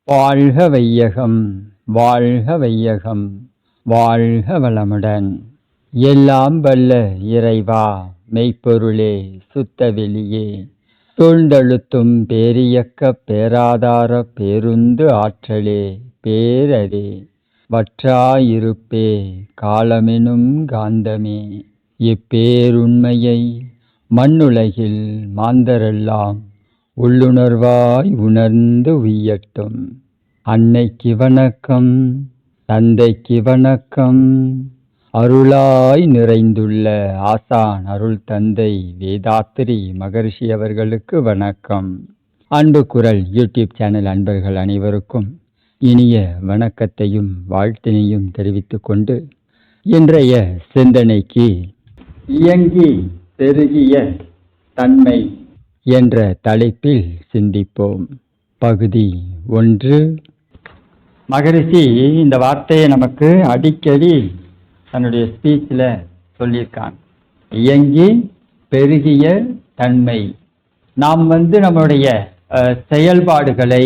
வாழ்க வையகம், வாழ்க வையகம், வாழ்க வளமுடன். எல்லாம் வல்ல இறைவா, மெய்ப்பொருளே, சுத்த வெளியே, சூழ்ந்தழுத்தும் பேரியக்க பேராதார பேருந்து ஆற்றலே, பேரரே, வற்றாயிருப்பே, காலமெனும் காந்தமே, இப்பேருண்மையை மண்ணுலகில் மாந்தரெல்லாம் உள்ளுணர்வாய் உணர்ந்து உய்யட்டும். அன்னைக்கு வணக்கம், தந்தைக்கு வணக்கம், அருளாய் நிறைந்துள்ள ஆசான் அருள் தந்தை வேதாத்திரி மகரிஷி அவர்களுக்கு வணக்கம். அன்பு குரல் யூடியூப் சேனல் அன்பர்கள் அனைவருக்கும் இனிய வணக்கத்தையும் வாழ்த்தினையும் தெரிவித்துக் கொண்டு இன்றைய சிந்தனைக்கு இயங்கி பெருகிய தன்மை என்ற தலைப்பில் சிந்திப்போம். பகுதி 1. மகரிஷி இந்த வார்த்தையை நமக்கு அடிக்கடி தன்னுடைய ஸ்பீச்சில் சொல்லியிருக்காங்க. இயங்கி பெருகிய தன்மை. நாம் நம்மளுடைய செயல்பாடுகளை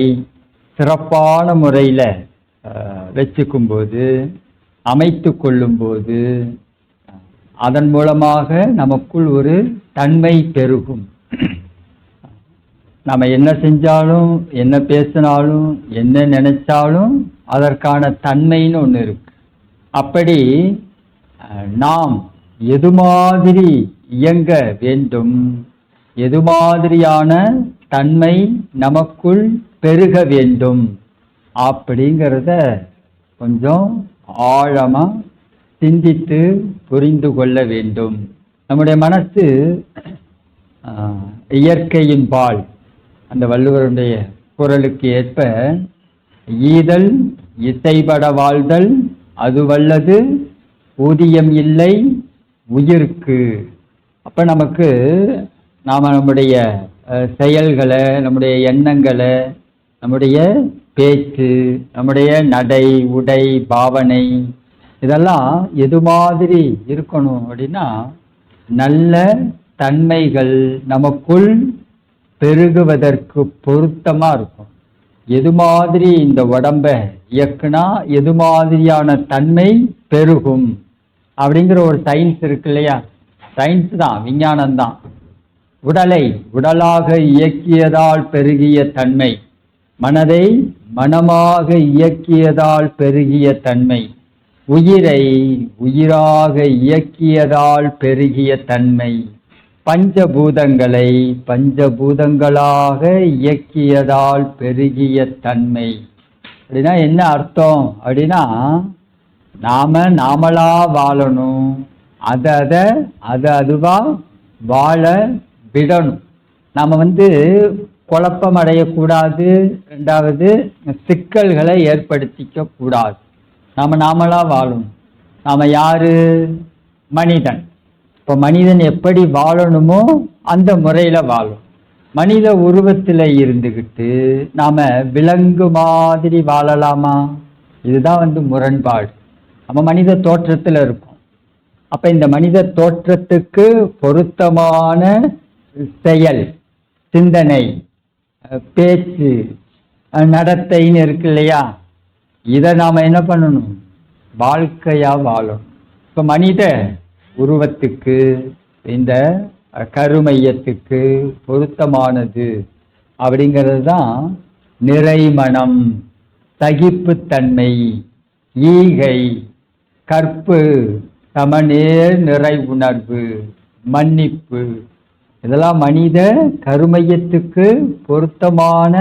சிறப்பான முறையில் வச்சுக்கும்போது, அமைத்து கொள்ளும்போது, அதன் மூலமாக நமக்குள் ஒரு தன்மை பெருகும். நம்ம என்ன செஞ்சாலும், என்ன பேசினாலும், என்ன நினைச்சாலும் அதற்கான தன்மைன்னு ஒன்று இருக்கு. அப்படி நாம் எது மாதிரி இயங்க வேண்டும், எது மாதிரியான தன்மை நமக்குள் பெருக வேண்டும் அப்படிங்கிறத கொஞ்சம் ஆழமா சிந்தித்து புரிந்து கொள்ள வேண்டும். நம்முடைய மனசு இயற்கையின் பால், அந்த வள்ளுவருடைய குரலுக்கு ஏற்ப ஈதல் இசைபட வாழ்தல் அது வல்லது ஊதியம் இல்லை உயிருக்கு. அப்ப நமக்கு நம்முடைய செயல்களை, நம்முடைய எண்ணங்களை, நம்முடைய பேச்சு, நம்முடைய நடை உடை பாவனை இதெல்லாம் எது மாதிரி இருக்கணும் அப்படின்னா, நல்ல தன்மைகள் நமக்குள் பெருகுவதற்கு பொருத்தமா இருக்கும். எது மாதிரி இந்த உடம்ப இயக்குனா எது மாதிரியான தன்மை பெருகும் அப்படிங்கிற ஒரு சயின்ஸ் இருக்கு இல்லையா? சயின்ஸ் தான், விஞ்ஞானம் தான். உடலை உடலாக இயக்கியதால் பெருகிய தன்மை, மனதை மனமாக இயக்கியதால் பெருகிய தன்மை, உயிரை உயிராக இயக்கியதால் பெருகிய தன்மை, பஞ்சபூதங்களை பஞ்சபூதங்களாக இயக்கியதால் பெருகிய தன்மை. அப்படின்னா என்ன அர்த்தம் அப்படின்னா, நாமளா வாழணும், அதுவா வாழ விடணும். நாம குழப்பம் அடையக்கூடாது, ரெண்டாவது சிக்கல்களை ஏற்படுத்திக்க கூடாது. நாமளா வாழணும். நாம யாரு? மனிதன். இப்போ மனிதன் எப்படி வாழணுமோ அந்த முறையில் வாழும். மனித உருவத்தில் இருந்துக்கிட்டு நாம் விலங்கு மாதிரி வாழலாமா? இதுதான் முரண்பாடு. நம்ம மனித தோற்றத்தில் இருக்கோம். அப்போ இந்த மனித தோற்றத்துக்கு பொருத்தமான செயல், சிந்தனை, பேச்சு, நடத்தைன்னு இருக்கு இல்லையா? இதை நாம் என்ன பண்ணணும்? வாழ்க்கையாக வாழணும். இப்போ மனித உருவத்துக்கு, இந்த கருமையத்துக்கு பொருத்தமானது அப்படிங்கிறது தான் நிறைமனம், சகிப்புத்தன்மை, ஈகை, கற்பு, சமநேர் நிறை உணர்வு, மன்னிப்பு. இதெல்லாம் மனித கருமையத்துக்கு பொருத்தமான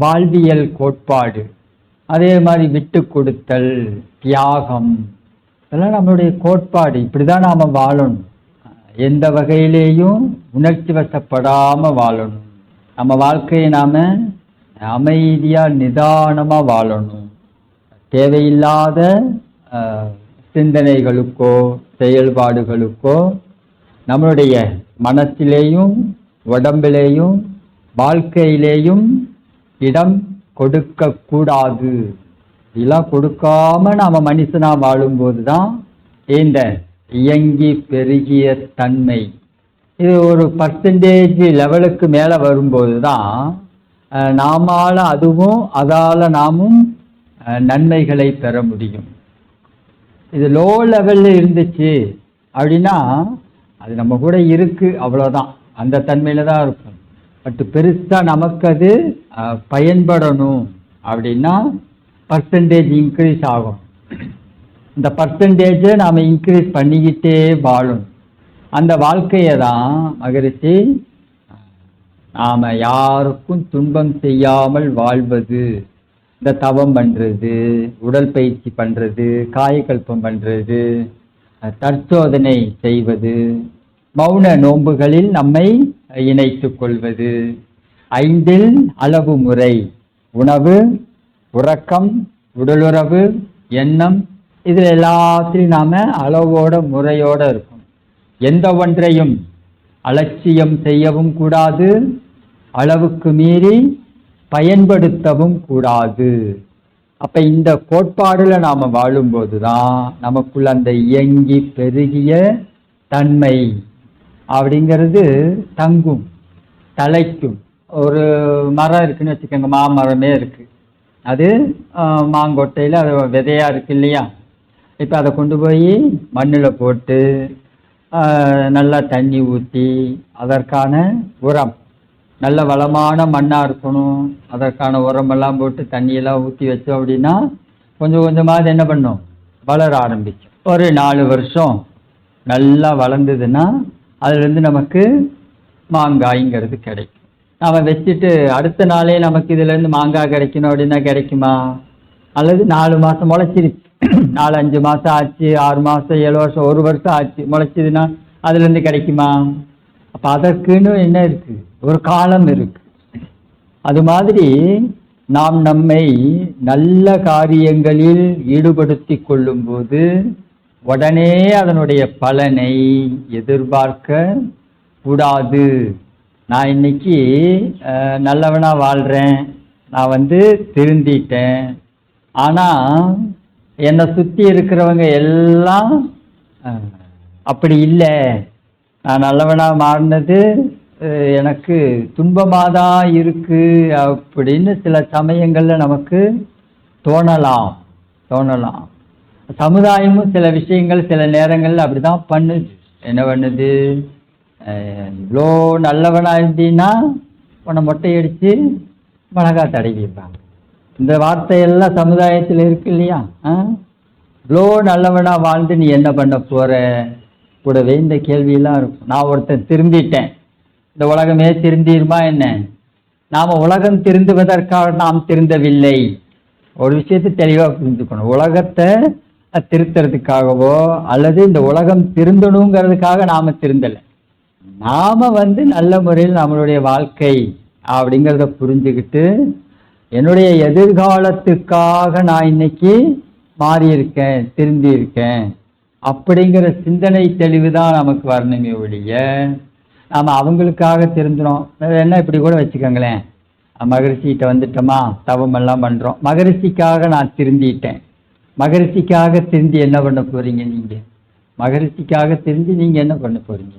வாழ்வியல் கோட்பாடு. அதே மாதிரி விட்டு கொடுத்தல், தியாகம், இதெல்லாம் நம்மளுடைய கோட்பாடு. இப்படிதான் நாம வாழணும். எந்த வகையிலேயும் உணர்ச்சி வசப்படாம வாழணும். நம்ம வாழ்க்கையை நாம அமைதியா நிதானமா வாழணும். தேவையில்லாத சிந்தனைகளுக்கோ செயல்பாடுகளுக்கோ நம்மளுடைய மனத்திலேயும் உடம்பிலேயும் வாழ்க்கையிலேயும் இடம் கொடுக்க கூடாது. இதெல்லாம் கொடுக்காம நாம மனுஷனா வாழும்போது தான் இந்த இயங்கி பெருகிய தன்மை, இது ஒரு பர்சன்டேஜ் லெவலுக்கு மேலே வரும்போது தான் நாமால அதுவும் அதால நாமும் நன்மைகளை பெற முடியும். இது லோ லெவல்ல இருந்துச்சு அப்படின்னா அது நம்ம கூட இருக்கு, அவ்வளோதான், அந்த தன்மையில தான் இருக்கும். பட் பெருசா நமக்கு அது பயன்படணும் அப்படின்னா பர்சன்டேஜ் இன்க்ரீஸ் ஆகும். இந்த பர்சன்டேஜை நாம் இன்க்ரீஸ் பண்ணிக்கிட்டே வாழணும். அந்த வாழ்க்கையை தான் மகரிஷி நாம் யாருக்கும் துன்பம் செய்யாமல் வாழ்வது, இந்த தவம் பண்ணுறது, உடல் பயிற்சி பண்ணுறது, காயக்கல்பம் பண்ணுறது, தற்சோதனை செய்வது, மௌன நோன்புகளில் நம்மை இணைத்து கொள்வது, 5 அளவு முறை, உணவு, உறக்கம், உடலுறவு, எண்ணம், இதில் எல்லாத்திலையும் நாம் அளவோட முறையோடு இருக்கும். எந்த ஒன்றையும் அலட்சியம் செய்யவும் கூடாது, அளவுக்கு மீறி பயன்படுத்தவும் கூடாது. அப்போ இந்த கோட்பாடில் நாம் வாழும்போது தான் நமக்குள்ள அந்த இயங்கி பெருகிய தன்மை அப்படிங்கிறது தங்கும், தலைக்கும். ஒரு மரம் இருக்குன்னு வச்சுக்கோங்க, மாமரமே இருக்குது, அது மாங்கொட்டையில் அது விதையாக இருக்கு இல்லையா. இப்போ அதை கொண்டு போய் மண்ணில் போட்டு நல்லா தண்ணி ஊற்றி அதற்கான உரம், நல்ல வளமான மண்ணாக இருக்கணும், அதற்கான உரமெல்லாம் போட்டு தண்ணியெல்லாம் ஊற்றி வச்சோம் அப்படின்னா கொஞ்சம் கொஞ்சமாக அது என்ன பண்ணும், வளர ஆரம்பிச்சு. ஒரு 4 வருஷம் நல்லா வளர்ந்ததுன்னா அதுலேருந்து நமக்கு மாங்காய்ங்கிறது கிடைக்கும். நாம் வச்சுட்டு அடுத்த நாளே நமக்கு இதுலேருந்து மாங்காய் கிடைக்கணும் அப்படின்னா கிடைக்குமா? அல்லது 4 மாதம் முளைச்சிருச்சு, 4-5 மாதம் ஆச்சு, 6 மாதம், 7 வருஷம், 1 வருஷம் ஆச்சு, முளைச்சிதுன்னா அதுலேருந்து கிடைக்குமா? அப்போ அதற்குன்னு என்ன இருக்குது, ஒரு காலம் இருக்கு. அது மாதிரி நாம் நம்மை நல்ல காரியங்களில் ஈடுபடுத்தி கொள்ளும்போது உடனே அதனுடைய பலனை எதிர்பார்க்க கூடாது. நான் இன்னைக்கு நல்லவனா வாழ்கிறேன், நான் திருந்திட்டேன், ஆனால் என்னை சுற்றி இருக்கிறவங்க எல்லாம் அப்படி இல்லை, நான் நல்லவனாக மாறினது எனக்கு துன்பமாக தான் இருக்கு அப்படின்னு சில சமயங்களில் நமக்கு தோணலாம். சமுதாயமும் சில விஷயங்கள் சில நேரங்களில் அப்படி தான் பண்ணுது. என்ன பண்ணுது, இவ்வளோ நல்லவனாக இருந்தீங்கன்னா உன்னை மொட்டையடித்து மிளகா தடவிடுறாங்க. இந்த வார்த்தையெல்லாம் சமுதாயத்தில் இருக்கு இல்லையா. இவ்வளோ நல்லவனாக வாழ்ந்து நீ என்ன பண்ண போகிற, கூடவே இந்த கேள்வியெல்லாம் இருக்கும். நான் ஒருத்தன் திருந்திட்டேன், இந்த உலகமே திருந்திருமா என்ன? நாம் உலகம் திருந்துவதற்காக நாம் திருந்தவில்லை. ஒரு விஷயத்தை தெளிவாக புரிஞ்சுக்கணும், உலகத்தை திருத்துறதுக்காகவோ அல்லது இந்த உலகம் திருந்தணுங்கிறதுக்காக நாம் திருந்தலை. நாம் நல்ல முறையில் நம்மளுடைய வாழ்க்கை அப்படிங்கிறத புரிஞ்சுக்கிட்டு என்னுடைய எதிர்காலத்துக்காக நான் இன்னைக்கு மாறியிருக்கேன், திருந்தியிருக்கேன் அப்படிங்கிற சிந்தனை தெளிவு தான் நமக்கு வரணுமே ஒழிய நாம் அவங்களுக்காக திருந்துறோம். என்ன இப்படி கூட வச்சுக்கோங்களேன், மகரிஷிகிட்ட வந்துட்டோமா, தவமெல்லாம் பண்ணுறோம், மகரிஷிக்காக நான் திருந்திட்டேன், மகரிஷிக்காக திருந்தி என்ன பண்ண போகிறீங்க? நீங்கள் மகரிஷிக்காக திருந்தி நீங்கள் என்ன பண்ண போகிறீங்க?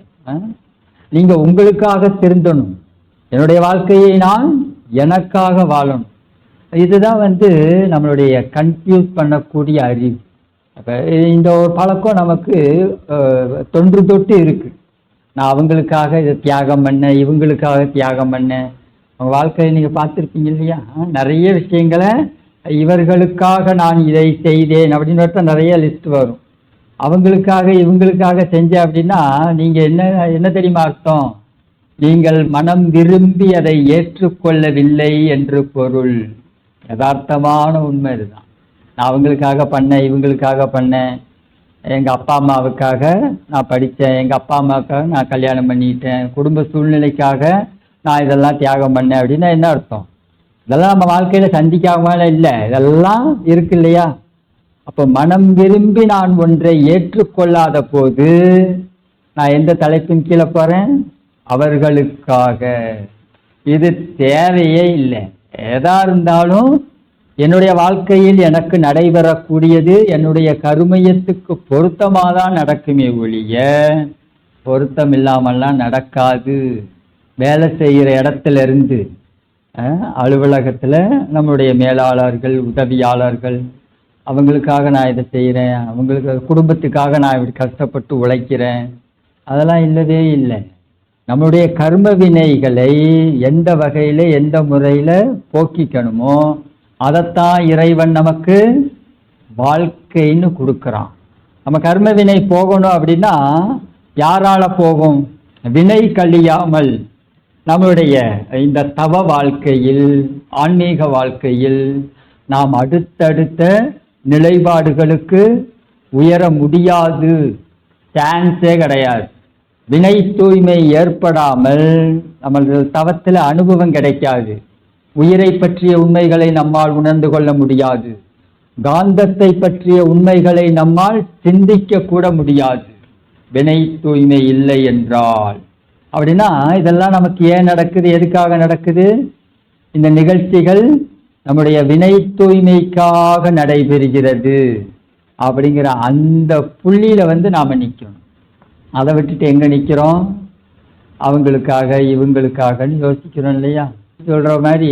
நீங்கள் உங்களுக்காக திருந்தணும், என்னுடைய வாழ்க்கையை நான் எனக்காக வாழணும். இதுதான் நம்மளுடைய கன்ஃபியூஸ் பண்ணக்கூடிய அறிவு. அப்போ இந்த ஒரு பழக்கம் நமக்கு தொன்று தொட்டு இருக்குது. நான் அவங்களுக்காக இதை தியாகம் பண்ணேன், இவங்களுக்காக தியாகம் பண்ணேன். அவங்க வாழ்க்கையை நீங்கள் பார்த்துருப்பீங்க இல்லையா, நிறைய விஷயங்களை இவர்களுக்காக நான் இதை செய்தேன் அப்படின்னு நிறைய லிஸ்ட் வரும். அவங்களுக்காக இவங்களுக்காக செஞ்சேன் அப்படின்னா நீங்கள் என்ன தெரியுமா அர்த்தம்? நீங்கள் மனம் விரும்பி அதை ஏற்றுக்கொள்ளவில்லை என்று பொருள். யதார்த்தமான உண்மை இதுதான். நான் அவங்களுக்காக பண்ணேன், இவங்களுக்காக பண்ணேன், எங்கள் அப்பா அம்மாவுக்காக நான் படித்தேன், எங்கள் அப்பா அம்மாவுக்காக நான் கல்யாணம் பண்ணிட்டேன், குடும்ப சூழ்நிலைக்காக நான் இதெல்லாம் தியாகம் பண்ணேன் அப்படின்னா என்ன அர்த்தம்? இதெல்லாம் நம்ம வாழ்க்கையில் சந்திக்காமல இல்லை, இதெல்லாம் இருக்கு இல்லையா. அப்போ மனம் விரும்பி நான் ஒன்றை ஏற்றுக்கொள்ளாத போது நான் எந்த தலைப்பின் கீழே போகிறேன்? அவர்களுக்காக. இது தேவையே இல்லை. எதா இருந்தாலும் என்னுடைய வாழ்க்கையில் எனக்கு நடைபெறக்கூடியது என்னுடைய கருமையத்துக்கு பொருத்தமாக தான் நடக்குமே ஒழிய பொருத்தம் இல்லாமல்லாம் நடக்காது. வேலை செய்கிற இடத்துல இருந்து அலுவலகத்தில் நம்முடைய மேலாளர்கள், உதவியாளர்கள், அவங்களுக்காக நான் இதை செய்கிறேன், அவங்களுக்கு குடும்பத்துக்காக நான் இப்படி கஷ்டப்பட்டு உழைக்கிறேன், அதெல்லாம் இல்லவே இல்லை. நம்முடைய கர்ம வினைகளை எந்த வகையில் எந்த முறையில் போக்கிக்கணுமோ அதைத்தான் இறைவன் நமக்கு வாழ்க்கைன்னு கொடுக்குறான். நம்ம கர்ம வினை போகணும் அப்படின்னா யாரால போகும்? வினை கழியாமல் நம்முடைய இந்த தவ வாழ்க்கையில், ஆன்மீக வாழ்க்கையில் நாம் அடுத்தடுத்த நிலைப்பாடுகளுக்கு உயர முடியாது, சான்ஸே கிடையாது. வினை தூய்மை ஏற்படாமல் நமது தவத்தில் அனுபவம் கிடைக்காது. உயிரை பற்றிய உண்மைகளை நம்மால் உணர்ந்து கொள்ள முடியாது. காந்தத்தை பற்றிய உண்மைகளை நம்மால் சிந்திக்க கூட முடியாது, வினை தூய்மை இல்லை என்றால். அப்படின்னா இதெல்லாம் நமக்கு ஏன் நடக்குது, எதுக்காக நடக்குது? இந்த நிகழ்ச்சிகள் நம்முடைய வினை தூய்மைக்காக நடைபெறுகிறது அப்படிங்கிற அந்த புள்ளியில நாம நிற்கணும். அதை விட்டுட்டு எங்க நிற்கிறோம்? அவங்களுக்காக இவங்களுக்காகன்னு யோசிக்கிறோம் இல்லையா? சொல்ற மாதிரி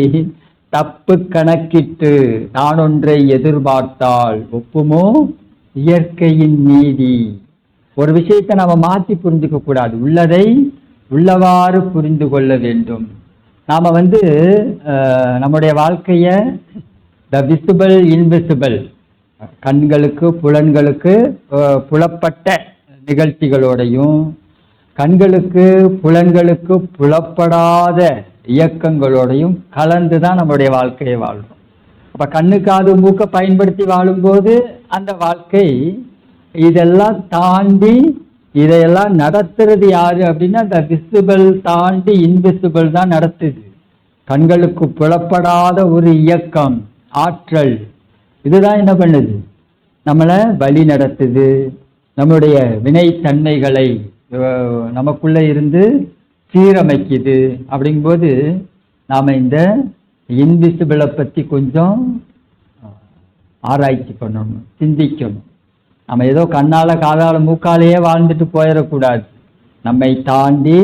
தப்பு கணக்கிட்டு நான் ஒன்றை எதிர்பார்த்தால் ஒப்புமோ இயற்கையின் நீதி. ஒரு விஷயத்தை நம்ம மாற்றி புரிஞ்சுக்க கூடாது, உள்ளதை உள்ளவாறு புரிந்து கொள்ள வேண்டும். நாம நம்முடைய வாழ்க்கைய த விசிபிள் இன்விசிபிள், கண்களுக்கு புலன்களுக்கு புலப்பட்ட நிகழ்ச்சிகளோடையும் கண்களுக்கு புலன்களுக்கு புலப்படாத இயக்கங்களோடையும் கலந்து தான் நம்முடைய வாழ்க்கையை வாழ்றோம். அப்ப கண்ணு காது மூக்க பயன்படுத்தி வாழும்போது அந்த வாழ்க்கை இதெல்லாம் தாண்டி இதையெல்லாம் நடத்துறது யாரு அப்படின்னா அந்த விசிபிள் தாண்டி இன்விசிபிள் தான் நடத்துது. கண்களுக்கு புலப்படாத ஒரு இயக்கம், ஆற்றல், இதுதான் என்ன பண்ணுது? நம்மளை வழி நடத்துது. நம்முடைய வினைத்தன்மைகளை நமக்குள்ள இருந்து சீரமைக்குது. அப்படிங்கும்போது நாம இந்த இன்விசிபிளை பற்றி கொஞ்சம் ஆராய்ச்சி பண்ணணும், சிந்திக்கணும். நம்ம ஏதோ கண்ணால காதால மூக்காலேயே வாழ்ந்துட்டு போயிடக்கூடாது. நம்மை தாண்டி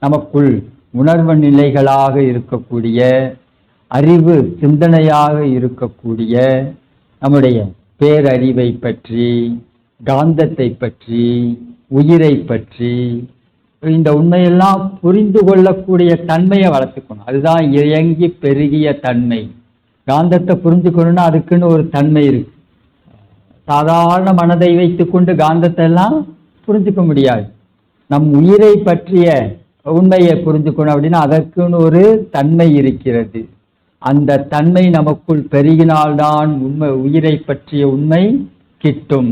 நமக்குள் உணர்வு நிலைகளாக இருக்கக்கூடிய, அறிவு சிந்தனையாக இருக்கக்கூடிய நம்முடைய பேரறிவை பற்றி, காந்தத்தை பற்றி, உயிரை பற்றி, இந்த உண்மையெல்லாம் புரிந்து கொள்ளக்கூடிய தன்மையை வளர்த்துக்கணும். அதுதான் இயங்கி பெருகிய தன்மை. காந்தத்தை புரிஞ்சுக்கணும்னா அதுக்குன்னு ஒரு தன்மை இருக்கு. சாதாரண மனதை வைத்துக்கொண்டு காந்தத்தை எல்லாம் புரிஞ்சுக்க முடியாது. நம் உயிரை பற்றிய உண்மையை புரிஞ்சுக்கணும் அப்படின்னா அதற்குன்னு ஒரு தன்மை இருக்கிறது. அந்த தன்மை நமக்குள் பெருகினால்தான் உயிரை பற்றிய உண்மை கிட்டும்.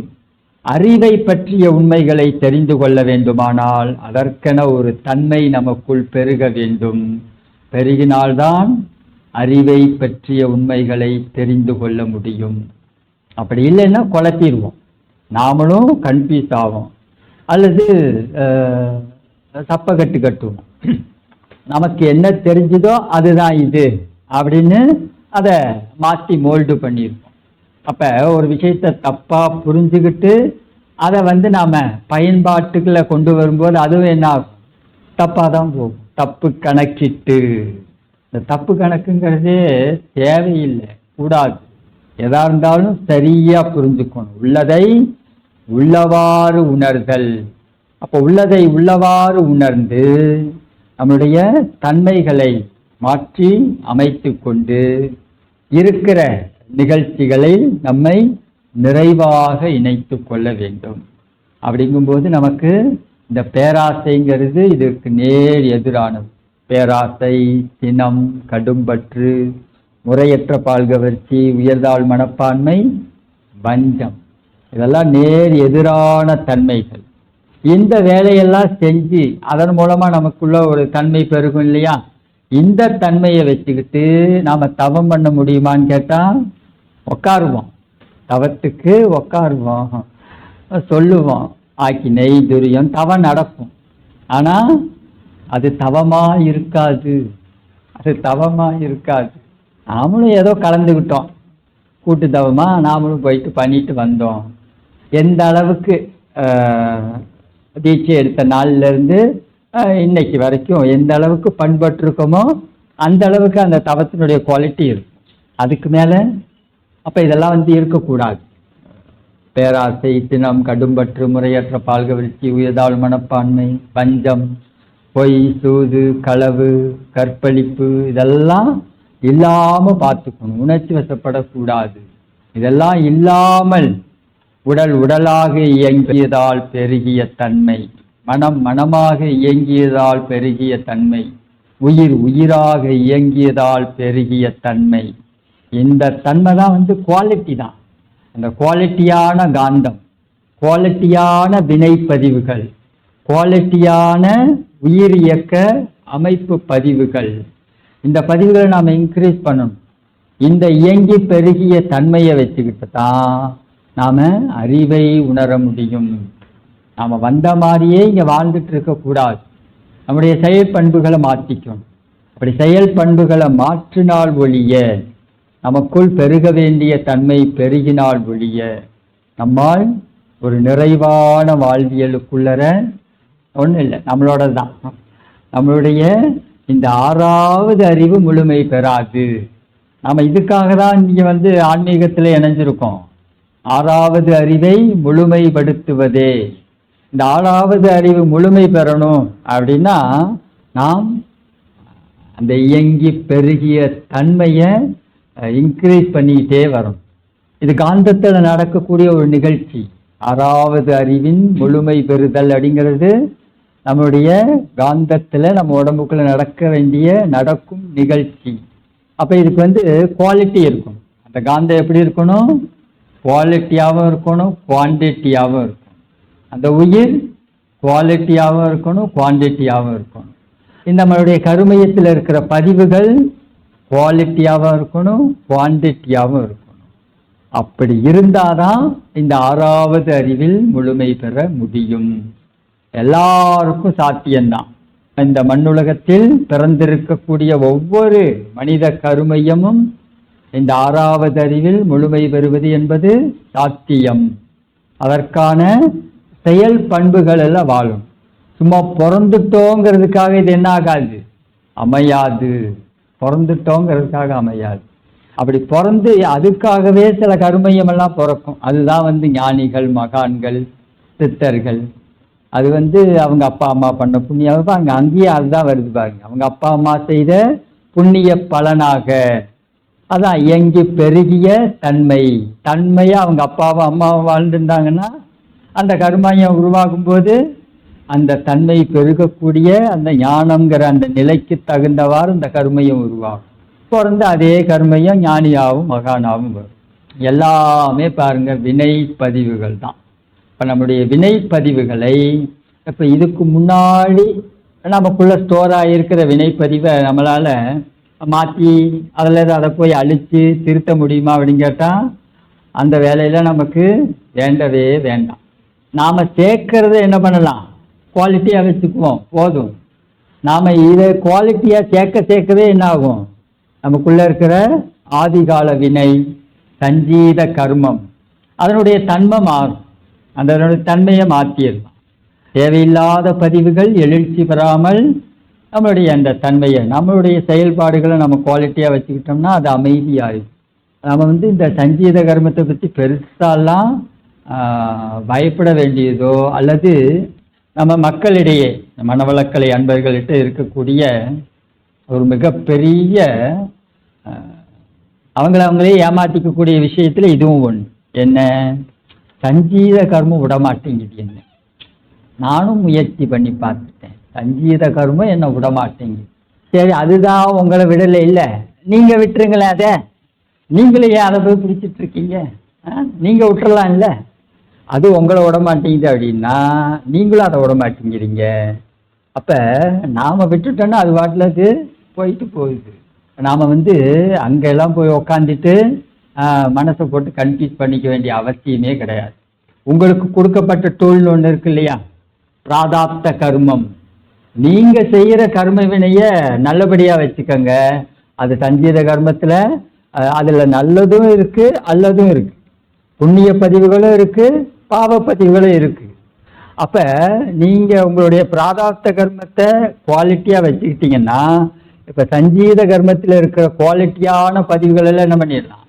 அறிவை பற்றிய உண்மைகளை தெரிந்து கொள்ள வேண்டுமானால் அதற்கென ஒரு தன்மை நமக்குள் பெருக வேண்டும். பெருகினால்தான் அறிவை பற்றிய உண்மைகளை தெரிந்து கொள்ள முடியும். அப்படி இல்லைன்னா குழப்பிடுவோம், நாமளும் கன்ஃபியூஸ் ஆகும், அல்லது தப்ப கட்டுவோம். நமக்கு என்ன தெரிஞ்சுதோ அதுதான் இது அப்படின்னு அதை மாற்றி மோல்டு பண்ணியிருப்போம். அப்போ ஒரு விஷயத்தை தப்பாக புரிஞ்சுக்கிட்டு அதை நாம் பயன்பாட்டுக்குள்ள கொண்டு வரும்போது அதுவும் என்ன ஆகும்? தப்பாக தான் போகும். தப்பு கணக்கிட்டு, இந்த தப்பு கணக்குங்கிறதே தேவையில்லை, கூடாது. எதா இருந்தாலும் சரியா புரிஞ்சுக்கணும். உள்ளதை உள்ளவாறு உணர்தல். அப்போ உள்ளதை உள்ளவாறு உணர்ந்து நம்முடைய தன்மைகளை மாற்றி அமைத்து கொண்டு இருக்கிற நிகழ்ச்சிகளை நம்மை நிறைவாக இணைத்து கொள்ள வேண்டும். அப்படிங்கும்போது நமக்கு இந்த பேராசைங்கிறது இதற்கு நேர் எதிரானது. பேராசை, சினம், கடும்பற்று, முறையற்ற பால்கவர்ச்சி, உயர்தாழ் மனப்பான்மை, வஞ்சம், இதெல்லாம் நேர் எதிரான தன்மைகள். இந்த வேலையெல்லாம் செஞ்சு அதன் மூலமா நமக்குள்ள ஒரு தன்மை பெருகும் இல்லையா? இந்த தன்மையை வச்சுக்கிட்டு நாம தவம் பண்ண முடியுமான்னு கேட்டா உட்காருவோம், தவத்துக்கு உட்காருவோம், சொல்லுவோம் ஆக்கினை துரியம், தவம் நடக்கும். ஆனா அது தவமா இருக்காது, அது தவமா இருக்காது. நாமளும் ஏதோ கலந்துக்கிட்டோம், கூட்டு தவமா நாமளும் போயிட்டு பண்ணிட்டு வந்தோம். எந்த அளவுக்கு தீட்சை எடுத்த நாள்ல இருந்து இன்னைக்கு வரைக்கும் எந்த அளவுக்கு பண்பட்டிருக்கோமோ அந்த அளவுக்கு அந்த தவத்தினுடைய குவாலிட்டி இருக்கும். அதுக்கு மேல அப்ப இதெல்லாம் இருக்கக்கூடாது. பேராசை, சினம், கடும்பற்று, முறையற்ற பால்கவர்ச்சி, உயர்தாழ் மனப்பான்மை, பஞ்சம், பொய், சூது, களவு, கற்பழிப்பு இதெல்லாம் இல்லாம பார்த்துக்கணும். உணர்ச்சி வசப்படக்கூடாது. இதெல்லாம் இல்லாமல் உடல் உடலாக இயங்கியதால் பெருகிய தன்மை, மனம் மனமாக இயங்கியதால் பெருகிய தன்மை, உயிர் உயிராக இயங்கியதால் பெருகிய தன்மை. இந்த தன்மை தான் குவாலிட்டி தான். அந்த குவாலிட்டியான காந்தம், குவாலிட்டியான வினைப்பதிவுகள், குவாலிட்டியான உயிர் இயக்க அமைப்பு பதிவுகள், இந்த பதிவுகளை நாம் இன்க்ரீஸ் பண்ணணும். இந்த இயங்கி பெருகிய தன்மையை வச்சுக்கிட்டு தான் நாம அறிவை உணர முடியும். நாம வந்த மாதிரியே இங்க வாழ்ந்துட்டு இருக்கக்கூடாது. நம்முடைய செயல் பண்புகளை மாற்றிக்கணும். அப்படி செயல் பண்புகளை மாற்றினால் ஒழிய, நமக்குள் பெருக வேண்டிய தன்மை பெருகினால் ஒழிய, நம்மால் ஒரு நிறைவான வாழ்வியலுக்குள்ளர ஒன்றும் இல்லை. நம்மளோட தான் நம்மளுடைய இந்த 6வது அறிவு முழுமை பெறாது. நம்ம இதுக்காக தான் இங்கே ஆன்மீகத்தில் இணைஞ்சிருக்கோம். 6வது அறிவை முழுமைப்படுத்துவதே. இந்த 6வது அறிவு முழுமை பெறணும் அப்படின்னா நாம் அந்த இயங்கி பெருகிய தன்மையை இன்க்ரீஸ் பண்ணிக்கிட்டே வரும். இது காந்தத்தில் நடக்கக்கூடிய ஒரு நிகழ்ச்சி. 6வது அறிவின் முழுமை பெறுதல் அப்படிங்கிறது நம்முடைய காந்தத்தில் நம்ம உடம்புக்குள்ள நடக்க வேண்டிய நடக்கும் நிகழ்ச்சி. அப்போ இதுக்கு குவாலிட்டி இருக்கும். அந்த காந்தம் எப்படி இருக்கணும்? குவாலிட்டியாகவும் இருக்கணும், குவான்டிட்டியாகவும் இருக்கணும். அந்த உயிர் குவாலிட்டியாகவும் இருக்கணும், குவான்டிட்டியாகவும் இருக்கணும். இந்த நம்மளுடைய கருமையத்தில் இருக்கிற பதிவுகள் குவாலிட்டியாகவும் இருக்கணும், குவான்டிட்டியாகவும் இருக்கணும். அப்படி இருந்தாதான் இந்த 6வது அறிவில் முழுமை பெற முடியும். எல்லாருக்கும் சாத்தியம்தான். இந்த மண்ணுலகத்தில் பிறந்திருக்கக்கூடிய ஒவ்வொரு மனித கருமையமும் இந்த 6வது அறிவில் முழுமை பெறுவது என்பது சாத்தியம். அதற்கான செயல் பண்புகள் எல்லாம் வாழும். சும்மா பிறந்துட்டோங்கிறதுக்காக இது என்ன ஆகாது, அமையாது. பிறந்துட்டோங்கிறதுக்காக அமையாது. அப்படி பிறந்து அதுக்காகவே சில கருமையம் எல்லாம் பிறக்கும். அதுதான் ஞானிகள், மகான்கள், சித்தர்கள். அது அவங்க அப்பா அம்மா பண்ண புண்ணியம் அங்கேயே அதுதான் வருது பாருங்க. அவங்க அப்பா அம்மா செய்த புண்ணிய பலனாக அதான் இயங்கி பெருகிய தன்மை. தன்மையை அவங்க அப்பாவும் அம்மாவும் வாழ்ந்துருந்தாங்கன்னா அந்த கருமாயம் உருவாகும் போது அந்த தன்மை பெருகக்கூடிய அந்த ஞானம்ங்கிற அந்த நிலைக்கு தகுந்தவாறு இந்த கருமையம் உருவாகும். பிறந்து அதே கருமையம் ஞானியாகவும் மகானாகவும் வரும். எல்லாமே பாருங்க வினை பதிவுகள் தான். இப்போ நம்முடைய வினை பதிவுகளை இப்போ இதுக்கு முன்னாடி நமக்குள்ள ஸ்டோர் ஆகியிருக்கிற வினைப்பதிவை நம்மளால் மாற்றி அதில் அதை போய் அழித்து திருத்த முடியுமா அப்படின்னு கேட்டால் அந்த வேலையில் நமக்கு வேண்டவே வேண்டாம். நாம் சேர்க்கறத என்ன பண்ணலாம், குவாலிட்டியாக வச்சுக்குவோம், போதும். நாம் இதை குவாலிட்டியாக சேர்க்கவே என்ன ஆகும், நமக்குள்ளே இருக்கிற ஆதிகால வினை சஞ்சீத கர்மம் அதனுடைய தன்மை மாறும். அதனுடைய தன்மையை மாற்றிடலாம். தேவையில்லாத பதிவுகள் எழுச்சி பெறாமல் நம்மளுடைய அந்த தன்மையை நம்மளுடைய செயல்பாடுகளை நம்ம குவாலிட்டியாக வச்சுக்கிட்டோம்னா அது அமைதியாகும். நம்ம இந்த சஞ்சீத கர்மத்தை பற்றி பெருசாலாம் பயப்பட வேண்டியதோ அல்லது நம்ம மக்களிடையே மனவளக்கலை அன்பர்கள்கிட்ட இருக்கக்கூடிய ஒரு மிகப்பெரிய அவங்களே ஏமாற்றிக்கக்கூடிய விஷயத்தில் இதுவும் ஒன்று. என்ன, சஞ்சீத கர்மம் விடமாட்டேங்குது. என்ன, நானும் முயற்சி பண்ணி பார்த்துட்டேன், சஞ்சீத கர்மம் என்ன விடமாட்டேங்குது. சரி, அதுதான் உங்களை விடலை, இல்லை நீங்கள் விட்டுருங்களேன். அதை நீங்களே ஏன் அதை போய் பிடிச்சிட்டு இருக்கீங்க? நீங்கள் விட்டுறலாம் இல்லை, அது உங்களை விட மாட்டேங்குது அப்படின்னா நீங்களும் அதை விட மாட்டேங்கிறீங்க. அப்போ நாம் விட்டுட்டோன்னா அது பாட்டிலுக்கு போயிட்டு போகுது. நாம் அங்கெல்லாம் போய் உக்காந்துட்டு மனசை போட்டு கன்ஃபியூஸ் பண்ணிக்க வேண்டிய அவசியமே கிடையாது. உங்களுக்கு கொடுக்கப்பட்ட டூல்னு ஒன்று இருக்கு இல்லையா, பிராதாப்த கர்மம். நீங்கள் செய்கிற கர்ம வினையை நல்லபடியாக வச்சுக்கோங்க. அது சஞ்சீத கர்மத்தில் அதில் நல்லதும் இருக்குது அல்லதும் இருக்குது, புண்ணிய பதிவுகளும் இருக்குது, பாவ பதிவுகளும் இருக்குது. அப்போ நீங்கள் உங்களுடைய பிராதாப்த கர்மத்தை குவாலிட்டியாக வச்சுக்கிட்டீங்கன்னா இப்போ சஞ்சீத கர்மத்தில் இருக்கிற குவாலிட்டியான பதிவுகள் எல்லாம் என்ன பண்ணிடலாம்,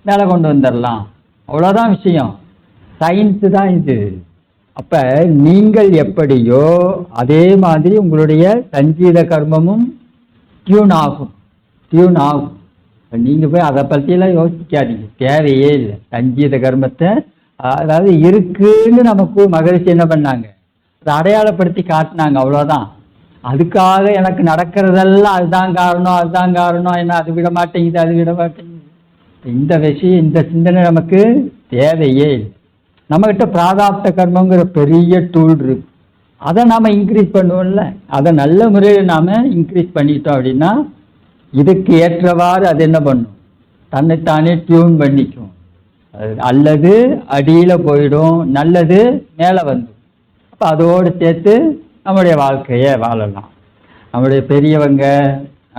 மேலே கொண்டு வந்துடலாம். அவ்வளோதான் விஷயம். சயின்ஸு தான் இது. அப்போ நீங்கள் எப்படியோ அதே மாதிரி உங்களுடைய சஞ்சீத கர்மமும் டியூன் ஆகும். நீங்கள் போய் அதை பற்றியெல்லாம் யோசிக்காதீங்க, தேவையே இல்லை. சஞ்சீத கர்மத்தை அதாவது இருக்குன்னு நமக்கு மகரிஷி என்ன பண்ணாங்க, அதை அடையாளப்படுத்தி காட்டினாங்க, அவ்வளோதான். அதுக்காக எனக்கு நடக்கிறதெல்லாம் அதுதான் காரணம், என்ன அது விட மாட்டேங்குது. இந்த விஷயம், இந்த சிந்தனை நமக்கு தேவையே இல்லை. நம்மகிட்ட பிராதாப்த கர்மங்கிற பெரிய டூல் இருக்கு. அதை நாம் இன்க்ரீஸ் பண்ணுவோம்ல, அதை நல்ல முறையில் நாம் இன்க்ரீஸ் பண்ணிட்டோம் அப்படின்னா இதுக்கு ஏற்றவாறு அது என்ன பண்ணும், தன்னைத்தானே டியூன் பண்ணிக்கும். அல்லது அடியில் போயிடும், நல்லது மேலே வந்துடும். அப்போ அதோடு சேர்த்து நம்முடைய வாழ்க்கையை வாழலாம். நம்முடைய பெரியவங்க,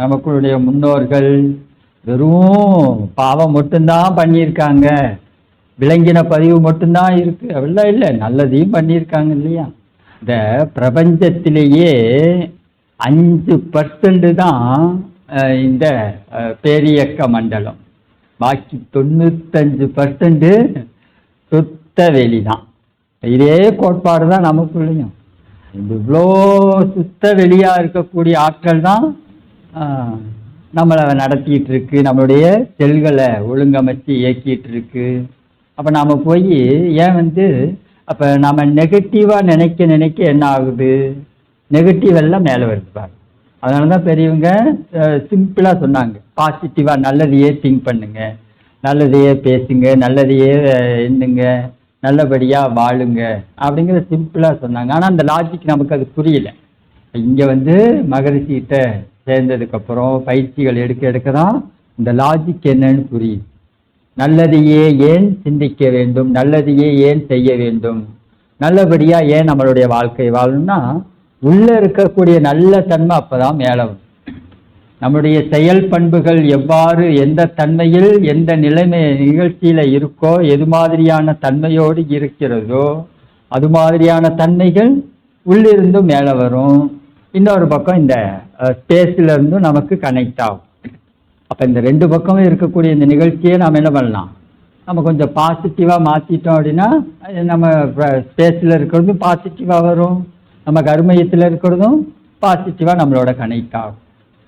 நமக்குடைய முன்னோர்கள் வெறும் பாவம் மட்டும்தான் பண்ணியிருக்காங்க, விளங்கின பதிவு மட்டும்தான் இருக்கு அப்படிலாம் இல்லை, நல்லதையும் பண்ணியிருக்காங்க இல்லையா. இந்த பிரபஞ்சத்திலேயே 5% தான் இந்த பேரியக்க மண்டலம், பாக்கி 95% சுத்த வெளி தான். இதே கோட்பாடு தான் நமக்குள்ளேயும். இவ்வளோ சுத்த வெளியாக இருக்கக்கூடிய ஆட்கள் தான் நம்மளை நடத்திட்டு இருக்கு, நம்மளுடைய செல்களை ஒழுங்கமைச்சு இயக்கிட்டு இருக்கு. அப்போ நாம் போய் ஏன் அப்போ நம்ம நெகட்டிவாக நினைக்க என்ன ஆகுது, நெகட்டிவ் எல்லாம் மேலே வருதுப்பாங்க. அதனால தான் பெரியவங்க சிம்பிளாக சொன்னாங்க, பாசிட்டிவாக நல்லதையே திங்க் பண்ணுங்க, நல்லதையே பேசுங்க, நல்லதையே எண்ணுங்க, நல்லபடியாக வாழுங்க அப்படிங்கிற சிம்பிளாக சொன்னாங்க. ஆனால் அந்த லாஜிக் நமக்கு அது புரியல. இங்கே மகரிஷிகிட்ட சேர்ந்ததுக்கப்புறம் பயிற்சிகள் எடுக்க தான் இந்த லாஜிக் என்னன்னு புரியுது. நல்லதையே ஏன் சிந்திக்க வேண்டும், நல்லதையே ஏன் செய்ய வேண்டும், நல்லபடியாக ஏன் நம்மளுடைய வாழ்க்கை வாழணும்னா உள்ளே இருக்கக்கூடிய நல்ல தன்மை அப்போ தான் மேலே வரும். நம்முடைய செயல் பண்புகள் எவ்வாறு, எந்த தன்மையில், எந்த நிலைமை நிகழ்ச்சியில் இருக்கோ, எது மாதிரியான தன்மையோடு இருக்கிறதோ அது மாதிரியான தன்மைகள் உள்ளிருந்தும் மேலே வரும். இன்னொரு பக்கம் இந்த ஸ்பேஸில் இருந்தும் நமக்கு கனெக்ட் ஆகும். அப்போ இந்த 2 பக்கமும் இருக்கக்கூடிய இந்த நிகழ்ச்சியை நாம் என்ன பண்ணலாம், நம்ம கொஞ்சம் பாசிட்டிவாக மாற்றிட்டோம் அப்படின்னா நம்ம ஸ்பேஸில் இருக்கிறதும் பாசிட்டிவாக வரும், நம்ம கர்மயத்தில் இருக்கிறதும் பாசிட்டிவாக நம்மளோட கனெக்ட் ஆகும்.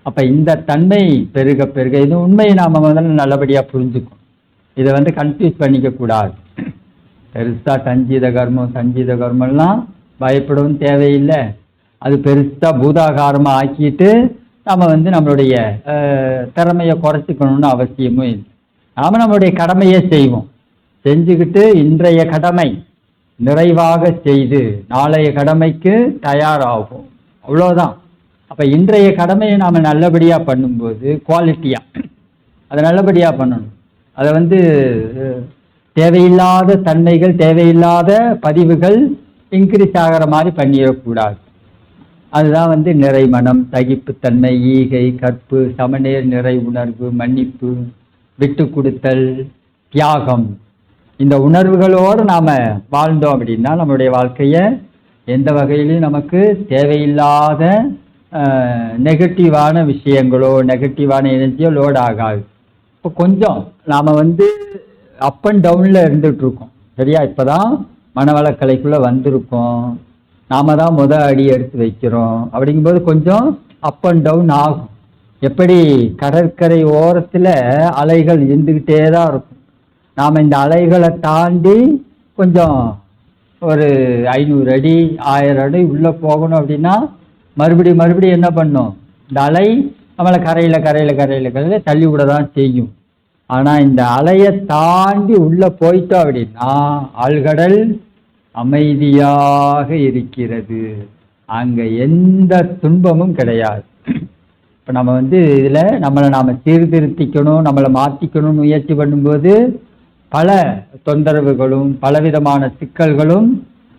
அப்போ இந்த தன்மை பெருக இது உண்மையை நாம் முதல்ல நல்லபடியாக புரிஞ்சுக்கும். இதை கன்ஃபியூஸ் பண்ணிக்கக்கூடாது. பெருசாக சஞ்சீத கர்மம்லாம் பயப்படவும் தேவையில்லை. அது பெருசாக பூதாகாரமாக ஆக்கிட்டு நம்ம நம்மளுடைய திறமையை குறைச்சிக்கணும்னு அவசியமும் இல்லை. நாம் நம்மளுடைய கடமையை செய்வோம், செஞ்சுக்கிட்டு இன்றைய கடமை நிறைவாக செய்து நாளைய கடமைக்கு தயாராகும், அவ்வளோதான். அப்போ இன்றைய கடமையை நாம் நல்லபடியாக பண்ணும்போது குவாலிட்டியாக அதை நல்லபடியாக பண்ணணும். அதை தேவையில்லாத தன்மைகள், தேவையில்லாத பதிவுகள் இன்க்ரீஸ் ஆகிற மாதிரி பண்ணிடக்கூடாது. அதுதான் நிறைமனம், சகிப்புத்தன்மை, ஈகை, கற்பு, சமநேர், நிறை உணர்வு, மன்னிப்பு, விட்டு கொடுத்தல், தியாகம். இந்த உணர்வுகளோடு நாம் வாழ்ந்தோம் அப்படின்னா நம்மளுடைய வாழ்க்கையை எந்த வகையிலையும் நமக்கு தேவையில்லாத நெகட்டிவான விஷயங்களோ நெகட்டிவான எனர்ஜியோ லோட் ஆகாது. இப்போ கொஞ்சம் நாம் அப் அண்ட் டவுனில் இருந்துகிட்ருக்கோம், சரியா? இப்போ தான் மனவளக்கலைக்குள்ளே வந்திருக்கோம், நாம் தான் அடி எடுத்து வைக்கிறோம். அப்படிங்கும்போது கொஞ்சம் அப் அண்ட் டவுன் ஆகும். எப்படி கடற்கரை ஓரத்தில் அலைகள் இருந்துக்கிட்டே தான் இருக்கும். நாம் இந்த அலைகளை தாண்டி கொஞ்சம் ஒரு 500 அடி 1000 அடி உள்ளே போகணும் அப்படின்னா மறுபடியும் என்ன பண்ணும், இந்த அலை நம்மளை கரையில் தள்ளி விட தான் செய்யும். ஆனால் இந்த அலையை தாண்டி உள்ளே போயிட்டோம் அப்படின்னா ஆழ்கடல் அமைதியாக இருக்கிறது, அங்கே எந்த துன்பமும் கிடையாது. இப்போ நம்ம இதில் நம்மளை நாம் சீர்திருத்திக்கணும், நம்மளை மாற்றிக்கணும்னு முயற்சி பண்ணும்போது பல தொந்தரவுகளும் பலவிதமான சிக்கல்களும்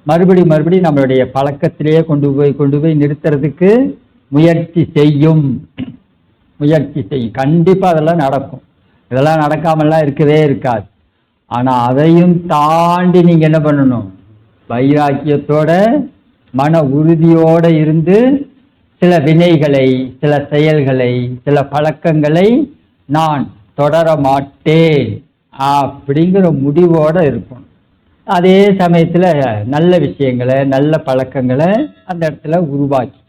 மறுபடியும் நம்மளுடைய பழக்கத்திலேயே கொண்டு போய் நிறுத்துறதுக்கு முயற்சி செய்யும். கண்டிப்பாக அதெல்லாம் நடக்கும். இதெல்லாம் நடக்காமலாம் இருக்கவே இருக்காது. ஆனால் அதையும் தாண்டி நீங்கள் என்ன பண்ணணும், வைராக்கியத்தோட மன உறுதியோடு இருந்து சில வினைகளை, சில செயல்களை, சில பழக்கங்களை நான் தொடர மாட்டேன் அப்படிங்கிற முடிவோட இருக்கணும். அதே சமயத்துல நல்ல விஷயங்களை, நல்ல பழக்கங்களை அந்த இடத்துல உருவாக்கி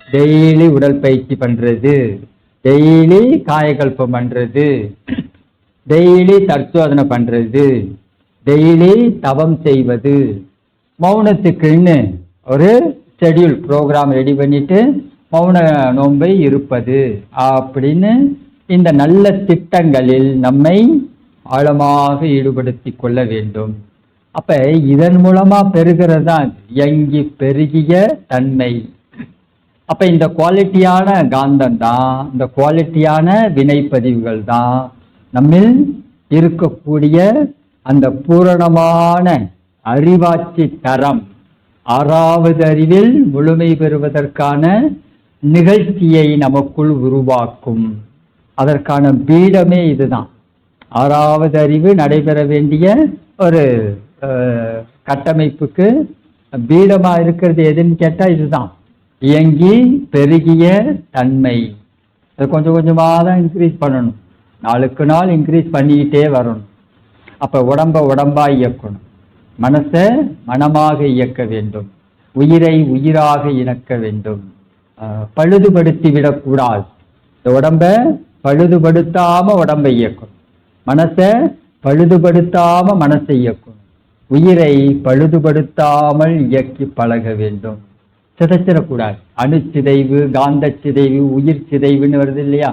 டெய்லி உடற்பயிற்சி பண்றது, டெய்லி காயகல்பம் பண்றது, டெய்லி தற்சோதனை பண்றது, டெய்லி தவம் செய்வது, மௌனத்துக்குன்னு ஒரு ஷெட்யூல் ப்ரோக்ராம் ரெடி பண்ணிட்டு மௌன நோன்பை இருப்பது அப்படின்னு இந்த நல்ல திட்டங்களில் நம்மை ஆழமாக ஈடுபடுத்தி கொள்ள வேண்டும். அப்ப இதன் மூலமா பெறுகிறது தான் இயங்கி பெருகிய தன்மை. அப்ப இந்த குவாலிட்டியான காந்தம் தான், இந்த குவாலிட்டியான வினைப்பதிவுகள் தான் நம்மில் இருக்கக்கூடிய அந்த பூரணமான அறிவாட்சி தரம், ஆறாவது அறிவில் முழுமை பெறுவதற்கான நிகழ்ச்சியை நமக்குள் உருவாக்கும். அதற்கான பீடமே இதுதான். ஆறாவது அறிவு நடைபெற வேண்டிய ஒரு கட்டமைப்புக்கு பீடமா இருக்கிறது எதுன்னு கேட்டா இதுதான், இயங்கி பெருகிய தன்மை. அது கொஞ்சம் கொஞ்சமாக தான் இன்க்ரீஸ் பண்ணணும், நாளுக்கு நாள் இன்க்ரீஸ் பண்ணிக்கிட்டே வரணும். அப்ப உடம்பா இயக்கணும், மனசை மனமாக இயக்க வேண்டும், உயிரை உயிராக இணக்க வேண்டும், பழுதுபடுத்தி விடக்கூடாது. இந்த உடம்ப பழுதுபடுத்தாம உடம்பை இயக்கணும், மனசை பழுதுபடுத்தாம மனசை இயக்கணும், உயிரை பழுதுபடுத்தாமல் இயக்கி பழக வேண்டும். சிதைச்சிடக்கூடாது. அணுச்சிதைவு, காந்த சிதைவு, உயிர் சிதைவுன்னு வருது இல்லையா?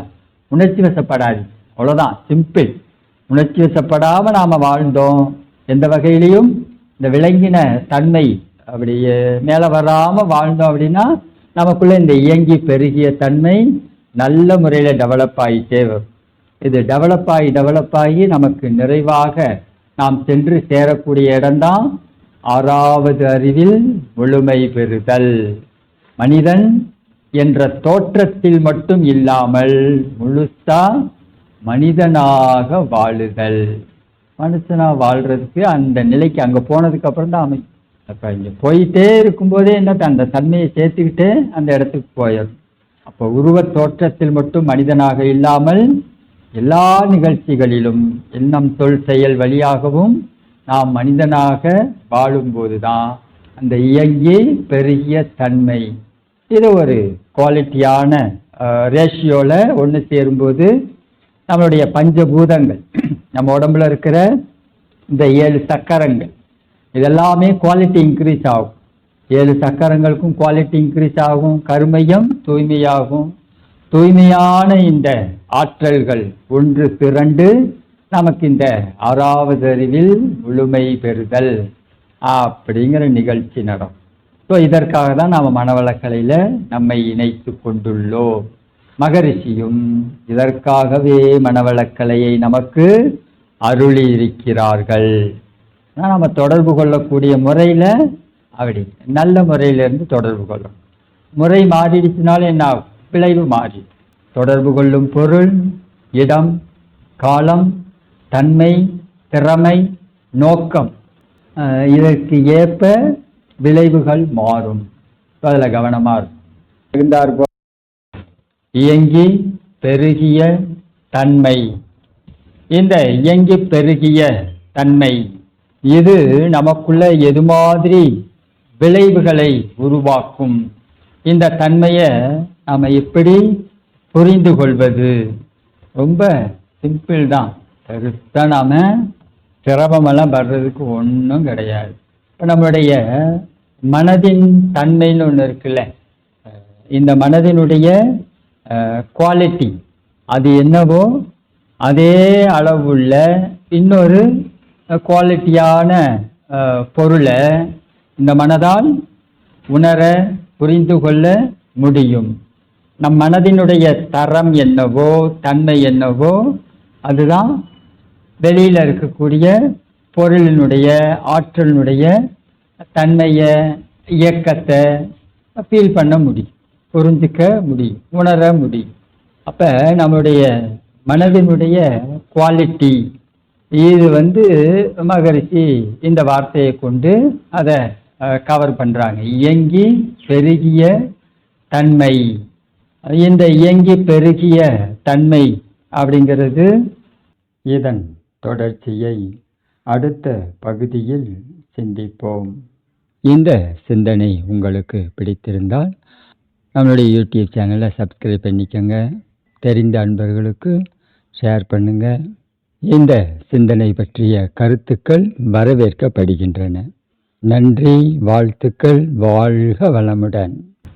உணர்ச்சி வசப்படாது, அவ்வளவுதான், சிம்பிள். உணர்ச்சி வசப்படாம நாம வாழ்ந்தோம், எந்த வகையிலையும் இந்த விளங்கின தன்மை அப்படியே மேல வராம வாழ்ந்தோம் அப்படின்னா நமக்குள்ள இந்த இயங்கி பெருகிய தன்மை நல்ல முறையில டெவலப் ஆகிட்டே வரும். இது டெவலப் ஆகி நமக்கு நிறைவாக நாம் சென்று சேரக்கூடிய இடம்தான் ஆறாவது அறிவில் முழுமை பெறுதல். மனிதன் என்ற தோற்றத்தில் மட்டும் இல்லாமல் முழுசா மனிதனாக வாழுதல். மனுஷனா வாழ்றதுக்கு அந்த நிலைக்கு அங்க போனதுக்கு அப்புறம் தான் அமையும். அப்ப இங்க போயிட்டே இருக்கும்போதே என்ன அந்த தன்மையை சேர்த்துக்கிட்டே அந்த இடத்துக்கு போயிடும். அப்போ உருவ தோற்றத்தில் மட்டும் மனிதனாக இல்லாமல் எல்லா நிகழ்ச்சிகளிலும் எண்ணம் சொல் செயல் வழியாகவும் நாம் மனிதனாக வாழும்போதுதான் அந்த இயங்கி பெருகிய தன்மை. இது ஒரு குவாலிட்டியான ரேஷியோல ஒன்று சேரும்போது நம்மளுடைய பஞ்சபூதங்கள், நம்ம உடம்புல இருக்கிற இந்த 7 சக்கரங்கள், இதெல்லாமே குவாலிட்டி இன்க்ரீஸ் ஆகும். 7 சக்கரங்களுக்கும் குவாலிட்டி இன்க்ரீஸ் ஆகும். கருமையம் தூய்மையாகும். தூய்மையான இந்த ஆற்றல்கள் ஒன்று திரண்டு நமக்கு இந்த ஆறாவது அறிவில் முழுமை பெறுதல் அப்படிங்கிற நிகழ்ச்சி நடக்கும். ஸோ இதற்காக தான் நாம் மனவளக்கலையில் நம்மை இணைத்து கொண்டுள்ளோம். மகரிஷியும் இதற்காகவே மனவளக்கலையை நமக்கு அருளி இருக்கிறார்கள். நம்ம தொடர்பு கொள்ளக்கூடிய முறையில் அப்படி நல்ல முறையிலிருந்து தொடர்பு கொள்ளும். முறை மாறிடுச்சுனாலும் என்ன ஆகும்? விளைவு மாறி. தொடர்பு கொள்ளும் பொருள், இடம், காலம், தன்மை, திறமை, நோக்கம், இதற்கு ஏற்ப விளைவுகள் மாறும். அதில் கவனமா இருக்கும். இயங்கி பெருகிய தன்மை, இந்த இயங்கி பெருகிய தன்மை இது நமக்குள்ள எது மாதிரி விளைவுகளை உருவாக்கும்? இந்த தன்மையை நாம் எப்படி புரிந்து கொள்வது? ரொம்ப சிம்பிள் தான். பெருசாக நாம் சிரமமெல்லாம் வர்றதுக்கு ஒன்றும் கிடையாது. இப்போ நம்மளுடைய மனதின் தன்மைன்னு ஒன்று இருக்குல்ல, இந்த மனதினுடைய குவாலிட்டி அது என்னவோ அதே அளவுள்ள இன்னொரு குவாலிட்டியான பொருளை இந்த மனதால் உணர புரிந்து கொள்ள முடியும். நம் மனதினுடைய தரம் என்னவோ தன்மை என்னவோ அதுதான் வெளியில் இருக்கக்கூடிய பொருளினுடைய ஆற்றலினுடைய தன்மையை இயக்கத்தை ஃபீல் பண்ண முடியும், புரிஞ்சிக்க முடியும், உணர முடியும். அப்போ நம்மளுடைய மனதினுடைய குவாலிட்டி இது மகரிஷி இந்த வார்த்தையை கொண்டு அதை கவர் பண்ணுறாங்க. இயங்கி பெருகிய தன்மை. இந்த இயங்கி பெருகிய தன்மை அப்படிங்கிறது இதன் தொடர்ச்சியை அடுத்த பகுதியில் சிந்திப்போம். இந்த சிந்தனை உங்களுக்கு பிடித்திருந்தால் நம்மளுடைய யூடியூப் சேனலை சப்ஸ்கிரைப் பண்ணிக்கோங்க. தெரிந்த அன்பர்களுக்கு ஷேர் பண்ணுங்க. இந்த சிந்தனை பற்றிய கருத்துக்கள் வரவேற்கப்படுகின்றன. நன்றி, வாழ்த்துக்கள், வாழ்க வளமுடன்.